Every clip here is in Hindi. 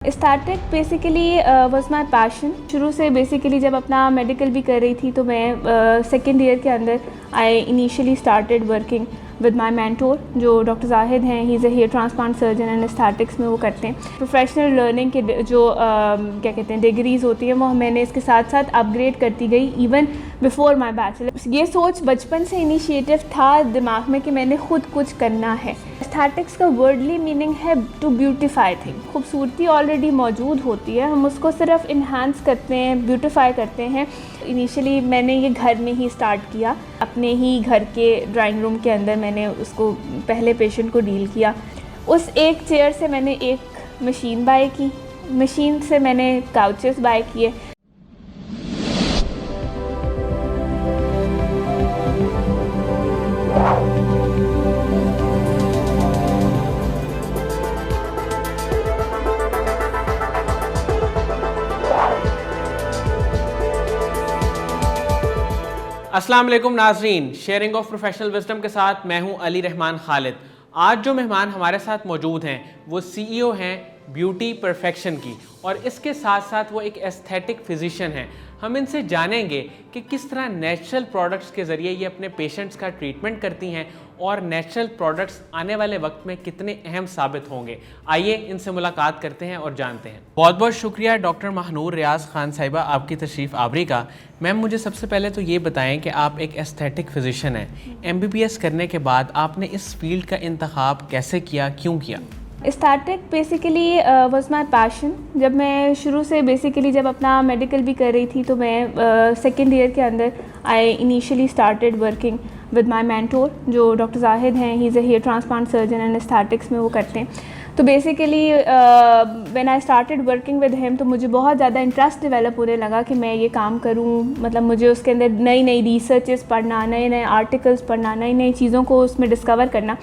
Started basically was my passion. शुरू से बेसिकली जब अपना मेडिकल भी कर रही थी तो मैं सेकेंड ईयर के अंदर I initially started working with my mentor जो डॉक्टर जाहिद हैं। He is a hair transplant surgeon and aesthetics में वो करते हैं। प्रोफेशनल लर्निंग के जो क्या कहते हैं डिग्रीज़ होती हैं वो मैंने इसके साथ साथ अपग्रेड करती गई इवन बिफोर माय बैचलर। ये सोच बचपन से इनिशिएटिव था दिमाग में कि मैंने ख़ुद कुछ करना है। एस्थेटिक्स का वर्डली मीनिंग है टू ब्यूटिफाई थिंग। खूबसूरती ऑलरेडी मौजूद होती है, हम उसको सिर्फ इन्हांस करते हैं, ब्यूटिफाई करते हैं। इनिशियली मैंने ये घर में ही स्टार्ट किया, अपने ही घर के ड्राइंग रूम के अंदर मैंने उसको पहले पेशेंट को डील किया। उस एक चेयर से मैंने एक मशीन बाय की, मशीन से मैंने काउचेस बाय किए। अस्सलाम वालेकुम नाजरीन, शेयरिंग ऑफ प्रोफेशनल विजडम के साथ मैं हूं अली रहमान खालिद। आज जो मेहमान हमारे साथ मौजूद हैं वो सीईओ हैं ब्यूटी परफेक्शन की और इसके साथ साथ वो एक एस्थेटिक फिजिशियन हैं। हम इनसे जानेंगे कि किस तरह नेचुरल प्रोडक्ट्स के ज़रिए ये अपने पेशेंट्स का ट्रीटमेंट करती हैं और नेचुरल प्रोडक्ट्स आने वाले वक्त में कितने अहम साबित होंगे। आइए इनसे मुलाकात करते हैं और जानते हैं। बहुत बहुत शुक्रिया डॉक्टर महनूर रियाज खान साहिबा आपकी तशरीफ़ आवरी का। मैम, मुझे सबसे पहले तो ये बताएं कि आप एक एस्थेटिक फिजिशियन हैं। MBBS करने के बाद आपने इस फील्ड का इंतखाब कैसे किया, क्यों किया? Started basically was my passion. जब मैं शुरू से बेसिकली जब अपना मेडिकल भी कर रही थी तो मैं सेकेंड ईयर के अंदर I initially started working with my mentor जो डॉक्टर जाहिद हैं। He is a hair transplant surgeon and aesthetics में वो करते हैं। तो basically when I started working with him तो मुझे बहुत ज़्यादा इंटरेस्ट डेवलप होने लगा कि मैं ये काम करूँ। मतलब मुझे उसके अंदर नई नई रिसर्चेस पढ़ना, नए नए आर्टिकल्स पढ़ना, नई नई चीज़ों को उसमें डिस्कवर करना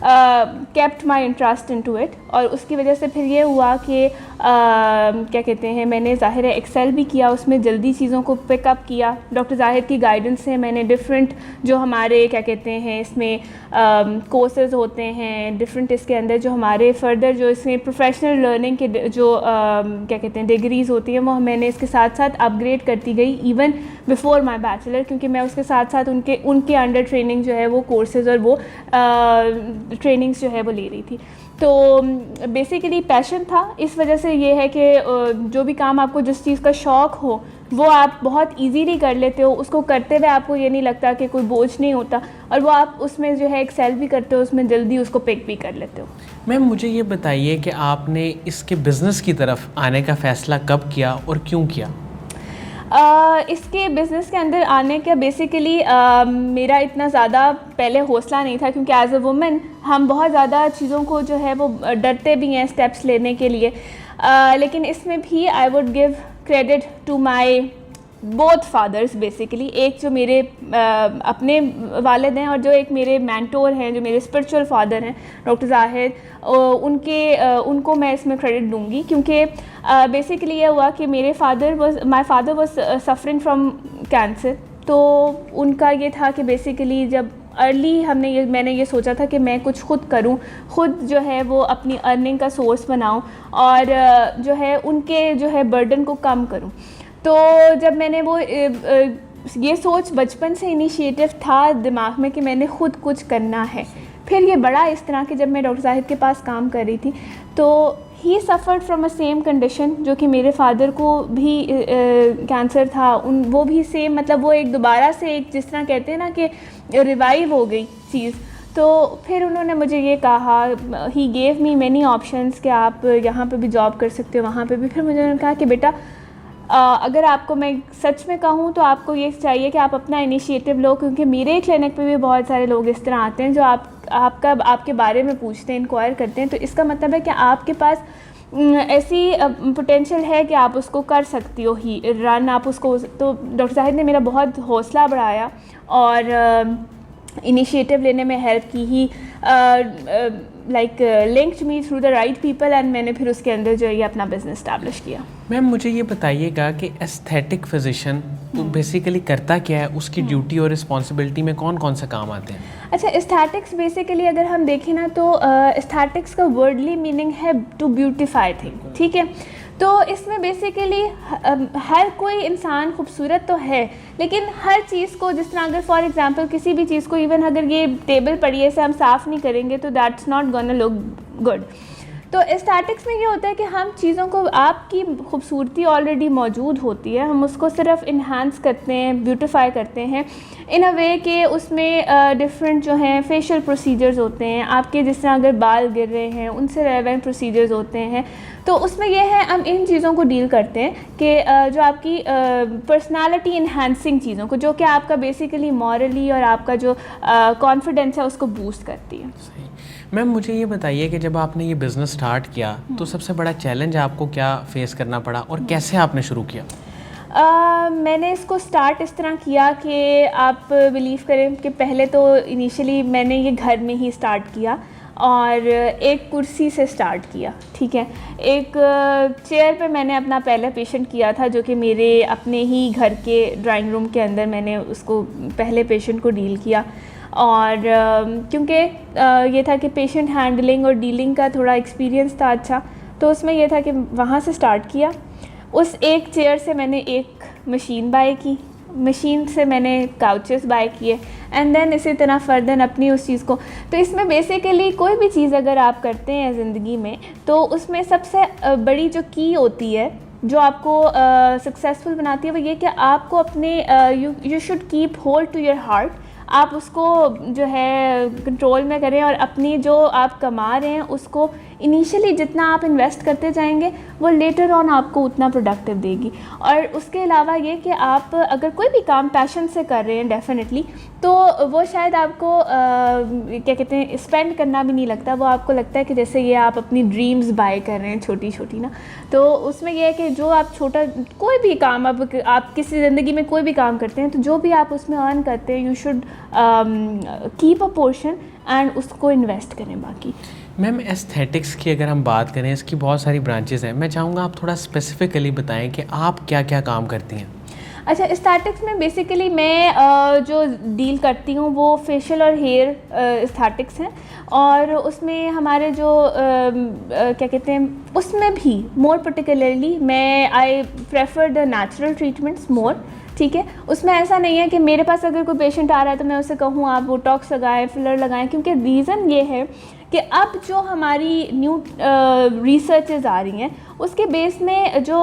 kept my interest into इट। और उसकी वजह से फिर ये हुआ कि क्या कहते हैं मैंने ज़ाहिर है एक्सेल भी किया, उसमें जल्दी चीज़ों को पिकअप किया। डॉक्टर जाहिद की गाइडेंस से मैंने डिफरेंट जो हमारे क्या कहते हैं इसमें कोर्सेज होते हैं डिफरेंट, इसके अंदर जो हमारे फर्दर जो इसमें प्रोफेशनल लर्निंग के जो क्या कहते हैं डिग्रीज़ होती हैं वो मैंने इसके साथ साथ अपग्रेड करती गई इवन बिफोर माई बैचलर, क्योंकि मैं उसके साथ साथ उनके अंडर ट्रेनिंग जो है वो कोर्सेज़ और वो ट्रेनिंग्स जो है वो ले रही थी। तो बेसिकली पैशन था। इस वजह से ये है कि जो भी काम आपको जिस चीज़ का शौक़ हो वो आप बहुत इजीली कर लेते हो, उसको करते हुए आपको ये नहीं लगता कि कोई बोझ नहीं होता, और वो आप उसमें जो है एक्सेल भी करते हो, उसमें जल्दी उसको पिक भी कर लेते हो। मैम, मुझे ये बताइए कि आपने इसके बिज़नेस की तरफ आने का फ़ैसला कब किया और क्यों किया? इसके बिज़नेस के अंदर आने का बेसिकली मेरा इतना ज़्यादा पहले हौसला नहीं था, क्योंकि एज अ वुमेन हम बहुत ज़्यादा चीज़ों को जो है वो डरते भी हैं स्टेप्स लेने के लिए। लेकिन इसमें भी I would give credit to my both fathers. Basically एक जो मेरे अपने वालिद हैं और जो एक मेरे मेंटोर हैं, जो मेरे स्पिरिचुअल फादर हैं डॉक्टर जाहिद, उनको मैं इसमें क्रेडिट दूंगी। क्योंकि बेसिकली ये हुआ कि my father was suffering from cancer. तो उनका ये था कि बेसिकली जब अर्ली मैंने ये सोचा था कि मैं कुछ खुद करूं, खुद जो है वो अपनी अर्निंग का सोर्स बनाऊं और जो है उनके जो है बर्डन को कम करूं। तो जब मैंने वो ये सोच बचपन से इनिशिएटिव था दिमाग में कि मैंने ख़ुद कुछ करना है। फिर ये बड़ा इस तरह कि जब मैं डॉक्टर जाहिद के पास काम कर रही थी तो he suffered from a same condition, जो कि मेरे फादर को भी कैंसर था। वो भी सेम, मतलब वो एक दोबारा से एक जिस तरह कहते हैं ना कि रिवाइव हो गई चीज़। तो फिर उन्होंने मुझे ये कहा, he gave me many options कि आप यहाँ पे भी जॉब कर सकते हो, वहाँ पे भी। फिर मुझे उन्होंने कहा कि बेटा अगर आपको मैं सच में कहूँ तो आपको ये चाहिए कि आप अपना इनिशिएटिव लो, क्योंकि मेरे क्लिनिक पे भी बहुत सारे लोग इस तरह आते हैं जो आपके बारे में पूछते हैं, इंक्वायर करते हैं। तो इसका मतलब है कि आपके पास ऐसी पोटेंशियल है कि आप उसको कर सकती हो ही रन आप उसको। तो डॉक्टर जाहिद ने मेरा बहुत हौसला बढ़ाया और इनिशिएटिव लेने में हेल्प की। He like linked me through the right people and मैंने फिर उसके अंदर जो है ये अपना बिजनेस स्टैब्लिश किया। मैम मुझे ये बताइएगा कि एस्थेटिक फिजिशियन तो बेसिकली करता क्या है, उसकी ड्यूटी और रिस्पॉन्सिबिलिटी में कौन कौन से काम आते हैं? अच्छा, एस्थेटिक्स बेसिकली अगर हम देखें ना तो एस्थेटिक्स का वर्डली मीनिंग है टू ब्यूटिफाई थिंग, ठीक है। तो इसमें बेसिकली हर कोई इंसान खूबसूरत तो है, लेकिन हर चीज़ को, जिस तरह अगर फॉर एग्जांपल किसी भी चीज़ को, इवन अगर ये टेबल पड़ी है इसे हम साफ़ नहीं करेंगे तो that's not gonna look good. तो एस्थेटिक्स में ये होता है कि हम चीज़ों को, आपकी खूबसूरती ऑलरेडी मौजूद होती है, हम उसको सिर्फ इन्हांस करते हैं, ब्यूटिफाई करते हैं इन अ वे कि उसमें डिफरेंट जो हैं फेशियल प्रोसीजर्स होते हैं, आपके जिस तरह अगर बाल गिर रहे हैं उनसे रेलेवेंट प्रोसीजर्स होते हैं। तो उसमें यह है, हम इन चीज़ों को डील करते हैं कि जो आपकी पर्सनालिटी इन्हांसिंग चीज़ों को, जो कि आपका बेसिकली मॉरली और आपका जो कॉन्फिडेंस है उसको बूस्ट करती है। सही। मैम मुझे ये बताइए कि जब आपने ये बिज़नेस स्टार्ट किया तो सबसे बड़ा चैलेंज आपको क्या फेस करना पड़ा और कैसे आपने शुरू किया? मैंने इसको स्टार्ट इस तरह किया कि आप बिलीव करें कि पहले तो इनिशियली मैंने ये घर में ही स्टार्ट किया और एक कुर्सी से स्टार्ट किया, ठीक है। एक चेयर पे मैंने अपना पहला पेशेंट किया था, जो कि मेरे अपने ही घर के ड्राइंग रूम के अंदर मैंने उसको पहले पेशेंट को डील किया। और क्योंकि ये था कि पेशेंट हैंडलिंग और डीलिंग का थोड़ा एक्सपीरियंस था अच्छा, तो उसमें यह था कि वहाँ से स्टार्ट किया। उस एक चेयर से मैंने एक मशीन बाय की, मशीन से मैंने काउचेस बाय किए एंड देन इसी तरह फर्दर अपनी उस चीज़ को। तो इसमें बेसिकली कोई भी चीज़ अगर आप करते हैं ज़िंदगी में, तो उसमें सबसे बड़ी जो की होती है जो आपको सक्सेसफुल बनाती है वो ये कि आपको अपने you should keep hold to your heart. आप उसको जो है कंट्रोल में करें और अपनी जो आप कमा रहे हैं उसको इनिशियली जितना आप इन्वेस्ट करते जाएंगे वो लेटर ऑन आपको उतना प्रोडक्टिव देगी। और उसके अलावा ये कि आप अगर कोई भी काम पैशन से कर रहे हैं डेफिनेटली, तो वो शायद आपको क्या कहते हैं स्पेंड करना भी नहीं लगता, वो आपको लगता है कि जैसे ये आप अपनी ड्रीम्स बाय कर रहे हैं छोटी छोटी ना। तो उसमें यह है कि जो आप छोटा कोई भी काम आप किसी ज़िंदगी में कोई भी काम करते हैं तो जो भी आप उसमें अर्न करते हैं you should keep a portion and उसको इन्वेस्ट करें बाकी। मैम एस्थेटिक्स की अगर हम बात करें, इसकी बहुत सारी ब्रांचेज़ हैं, मैं चाहूँगा आप थोड़ा स्पेसिफिकली बताएं कि आप क्या क्या काम करती हैं? अच्छा, एस्थेटिक्स में बेसिकली मैं जो डील करती हूँ वो फेशियल और हेयर एस्थेटिक्स हैं, और उसमें हमारे जो क्या कहते हैं उसमें भी मोर पर्टिकुलरली मैं I prefer the natural treatments more, ठीक है। उसमें ऐसा नहीं है कि मेरे पास अगर कोई पेशेंट आ रहा है तो मैं उसे कहूँ आप बोटॉक्स लगाएं, फिलर लगाएं, क्योंकि रीज़न ये है कि अब जो हमारी न्यू रिसर्चेस आ रही हैं उसके बेस में जो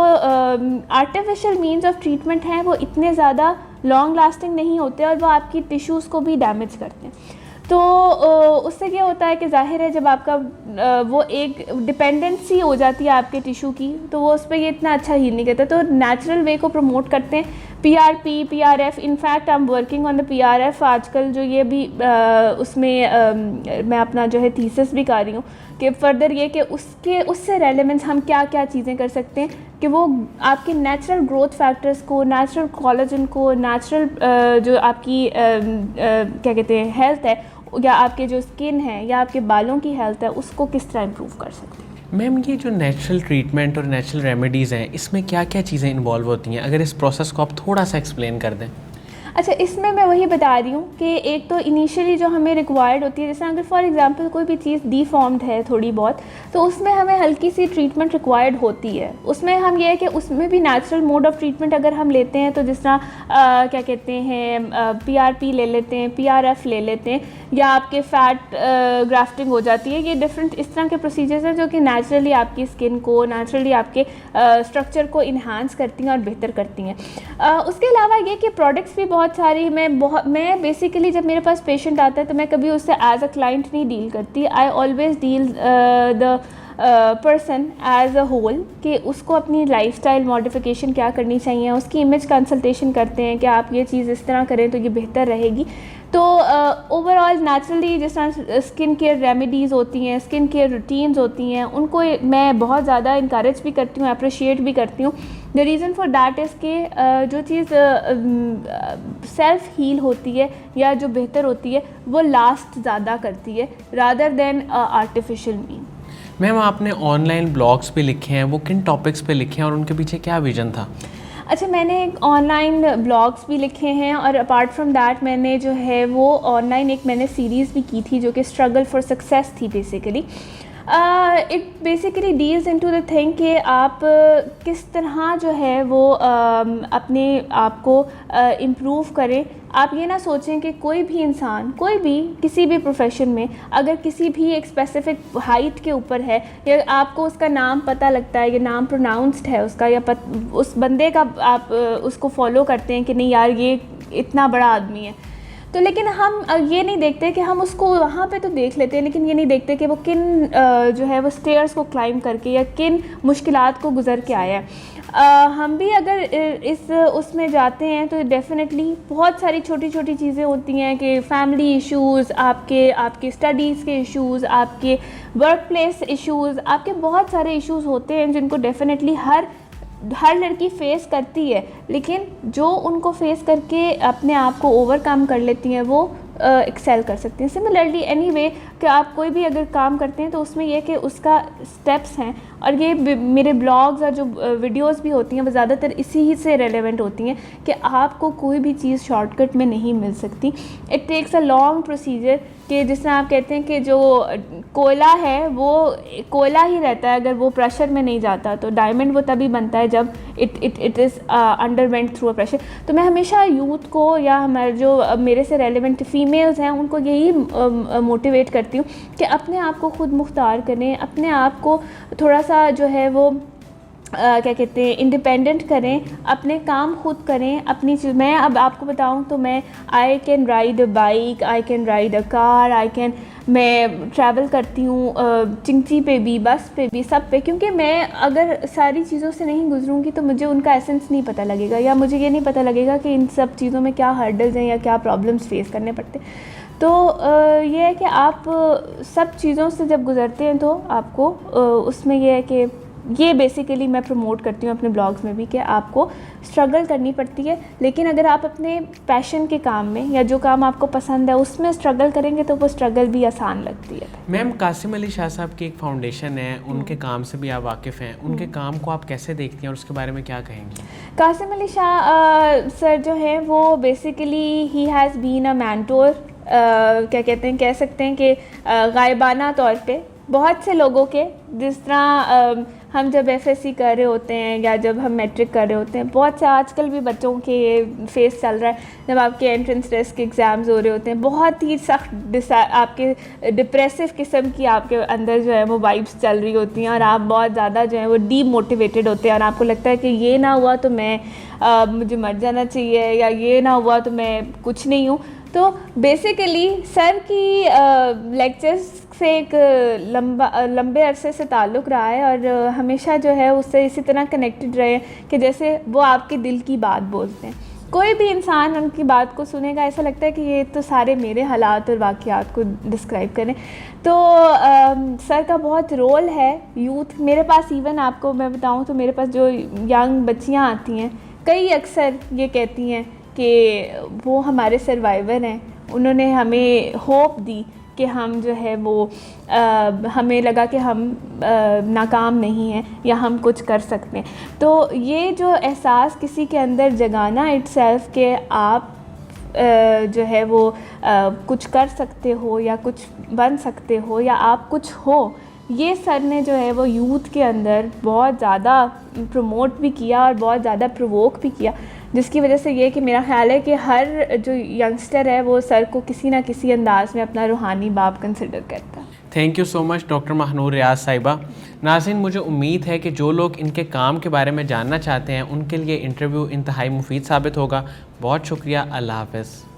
आर्टिफिशियल मीन्स ऑफ ट्रीटमेंट हैं वो इतने ज़्यादा लॉन्ग लास्टिंग नहीं होते और वो आपकी टिश्यूज़ को भी डैमेज करते हैं। तो उससे क्या होता है कि जाहिर है जब आपका वो एक डिपेंडेंसी हो जाती है आपके टिश्यू की, तो वो उस पर ये इतना अच्छा हील नहीं करता। तो नेचुरल वे को प्रमोट करते हैं, PRP, PRF, in fact I am working on the PRF आजकल, जो ये भी उसमें मैं अपना जो है थीसिस भी कर रही हूँ कि फर्दर ये कि उससे रेलेवेंस हम क्या क्या चीज़ें कर सकते हैं कि वो आपके नेचुरल ग्रोथ फैक्टर्स को, नेचुरल कोलेजन को, नेचुरल जो आपकी क्या कहते हैं हेल्थ है या आपके जो स्किन है या आपके बालों की हेल्थ है उसको किस तरह इम्प्रूव कर सकते हैं। मैम ये जो नेचुरल ट्रीटमेंट और नेचुरल रेमेडीज़ हैं, इसमें क्या क्या चीज़ें इन्वॉल्व होती हैं? अगर इस प्रोसेस को आप थोड़ा सा एक्सप्लेन कर दें। अच्छा, इसमें मैं वही बता रही हूँ कि एक तो इनिशियली जो हमें रिक्वायर्ड होती है, जैसे अगर फॉर एग्जांपल कोई भी चीज़ डिफॉर्म्ड है थोड़ी बहुत, तो उसमें हमें हल्की सी ट्रीटमेंट रिक्वायर्ड होती है। उसमें हम ये है कि उसमें भी नेचुरल मोड ऑफ ट्रीटमेंट अगर हम लेते हैं तो जिस तरह क्या कहते हैं PRP ले लेते हैं, PRF ले लेते हैं, या आपके फ़ैट ग्राफ्टिंग हो जाती है। ये डिफरेंट इस तरह के प्रोसीजर्स हैं जो कि नेचुरली आपकी स्किन को, नेचुरली आपके स्ट्रक्चर को इन्हांस करती हैं और बेहतर करती हैं। उसके अलावा ये कि प्रोडक्ट्स भी बहुत सारी मैं बेसिकली जब मेरे पास पेशेंट आता है तो मैं कभी उससे एज अ क्लाइंट नहीं डील करती। I always deal the person as a whole, कि उसको अपनी लाइफस्टाइल मॉडिफिकेशन क्या करनी चाहिए, उसकी इमेज कंसल्टेशन करते हैं कि आप ये चीज़ इस तरह करें तो ये बेहतर रहेगी। तो ओवरऑल नेचुरली जिस तरह स्किन केयर रेमेडीज़ होती हैं, स्किन केयर रूटीन्स होती हैं, उनको मैं बहुत ज़्यादा इंकरेज भी करती हूँ, अप्रिशिएट भी करती हूँ। The reason for that is कि जो चीज़ सेल्फ हील होती है या जो बेहतर होती है वो लास्ट ज़्यादा करती है rather than artificial mean. Ma'am आपने ऑनलाइन ब्लॉग्स पे लिखे हैं, वो किन टॉपिक्स पे लिखे हैं और उनके पीछे क्या विजन था? अच्छा, मैंने ऑनलाइन ब्लॉग्स भी लिखे हैं और अपार्ट फ्रॉम दैट मैंने जो है वो ऑनलाइन एक मैंने सीरीज़ भी की थी जो कि स्ट्रगल फॉर सक्सेस थी basically. It basically deals into the thing कि आप किस तरह जो है वो अपने आप को इम्प्रूव करें। आप ये ना सोचें कि कोई भी इंसान, कोई भी किसी भी प्रोफेशन में अगर किसी भी एक स्पेसिफिक हाइट के ऊपर है या आपको उसका नाम पता लगता है या नाम प्रोनाउंस्ड है उसका या उस बंदे का आप उसको फॉलो करते हैं कि नहीं यार ये इतना बड़ा आदमी है, तो लेकिन हम ये नहीं देखते कि हम उसको वहाँ पे तो देख लेते हैं लेकिन ये नहीं देखते कि वो किन जो है वो स्टेयर्स को क्लाइंब करके या किन मुश्किलात को गुज़र के आया है। हम भी अगर इस उसमें जाते हैं तो डेफ़िनेटली बहुत सारी छोटी छोटी चीज़ें होती हैं कि फैमिली इश्यूज़, आपके स्टडीज़ के इश्यूज़, आपके वर्क प्लेस इश्यूज़, आपके बहुत सारे इश्यूज़ होते हैं जिनको डेफ़िनेटली हर लड़की फ़ेस करती है, लेकिन जो उनको फ़ेस करके अपने आप को ओवरकम कर लेती हैं वो एक्सेल कर सकती हैं। सिमिलरली एनीवे कि आप कोई भी अगर काम करते हैं तो उसमें यह कि उसका स्टेप्स हैं और ये मेरे ब्लॉग्स और जो वीडियोस भी होती हैं वो ज़्यादातर इसी ही से रेलेवेंट होती हैं कि आपको कोई भी चीज़ शॉर्टकट में नहीं मिल सकती। It takes a long procedure कि जिस तरह आप कहते हैं कि जो कोयला है वो कोयला ही रहता है, अगर वो प्रेशर में नहीं जाता तो डायमंड वो तभी बनता है जब it is underwent through a pressure. तो मैं हमेशा यूथ को या हमारे जो मेरे से रेलेवेंट फीमेल्स हैं उनको यही मोटिवेट करती हूँ कि अपने आप को खुद मुख्तार करें, अपने आप को थोड़ा सा जो है वो क्या कहते हैं इंडिपेंडेंट करें, अपने काम खुद करें, अपनी चीज़। मैं अब आपको बताऊं तो मैं I can ride a bike, I can ride a car, मैं ट्रैवल करती हूँ चिंची पे भी, बस पे भी, सब पे, क्योंकि मैं अगर सारी चीज़ों से नहीं गुजरूँगी तो मुझे उनका एसेंस नहीं पता लगेगा या मुझे ये नहीं पता लगेगा कि इन सब चीज़ों में क्या हर्डल्स हैं या क्या प्रॉब्लम्स फेस करने पड़ते हैं। तो ये है कि आप सब चीज़ों से जब गुज़रते हैं तो आपको उसमें ये है कि ये बेसिकली मैं प्रमोट करती हूँ अपने ब्लॉग्स में भी कि आपको स्ट्रगल करनी पड़ती है, लेकिन अगर आप अपने पैशन के काम में या जो काम आपको पसंद है उसमें स्ट्रगल करेंगे तो वो स्ट्रगल भी आसान लगती है। मैम कासिम अली शाह साहब की एक फाउंडेशन है, उनके काम से भी आप वाकिफ़ हैं, उनके काम को आप कैसे देखती हैं और उसके बारे में क्या कहेंगी? कासिम अली शाह सर जो है वो बेसिकली ही हैज़ बीन अ मेंटोर, क्या कहते हैं, कह सकते हैं कि गायबाना तौर पे बहुत से लोगों के, जिस तरह हम जब एफएससी कर रहे होते हैं या जब हम मैट्रिक कर रहे होते हैं, बहुत से आजकल भी बच्चों के फेस चल रहा है जब आपके एंट्रेंस टेस्ट के एग्ज़ाम्स हो रहे होते हैं, बहुत ही सख्त आपके डिप्रेसिव किस्म की आपके अंदर जो है वो वाइब्स चल रही होती हैं और आप बहुत ज़्यादा जो है वो डीमोटिवेटेड होते हैं और आपको लगता है कि ये ना हुआ तो मैं मुझे मर जाना चाहिए या ये ना हुआ तो मैं कुछ नहीं हूँ। तो बेसिकली सर की लेक्चर्स से एक लंबे अरसे से ताल्लुक़ रहा है और हमेशा जो है उससे इसी तरह कनेक्टेड रहे कि जैसे वो आपके दिल की बात बोलते हैं। कोई भी इंसान उनकी बात को सुनेगा ऐसा लगता है कि ये तो सारे मेरे हालात और वाक़यात को डिस्क्राइब करें। तो सर का बहुत रोल है यूथ, मेरे पास इवन आपको मैं बताऊं तो मेरे पास जो यंग बच्चियां आती हैं कई अक्सर ये कहती हैं कि वो हमारे सर्वाइवर हैं, उन्होंने हमें होप दी कि हम जो है वो हमें लगा कि हम नाकाम नहीं हैं या हम कुछ कर सकते हैं। तो ये जो एहसास किसी के अंदर जगाना इटसेल्फ के आप जो है वो कुछ कर सकते हो या कुछ बन सकते हो या आप कुछ हो, ये सर ने जो है वो यूथ के अंदर बहुत ज़्यादा प्रमोट भी किया और बहुत ज़्यादा प्रोवोक भी किया, जिसकी वजह से ये कि मेरा ख़्याल है कि हर जो यंगस्टर है वो सर को किसी ना किसी अंदाज़ में अपना रूहानी बाप कंसिडर करता है। Thank you so much doctor Mahnoor Riaz Sahiba. नाज़रीन, मुझे उम्मीद है कि जो लोग इनके काम के बारे में जानना चाहते हैं उनके लिए इंटरव्यू इंतहाई मुफीद साबित होगा। बहुत शुक्रिया। अल्लाह हाफ़िज़।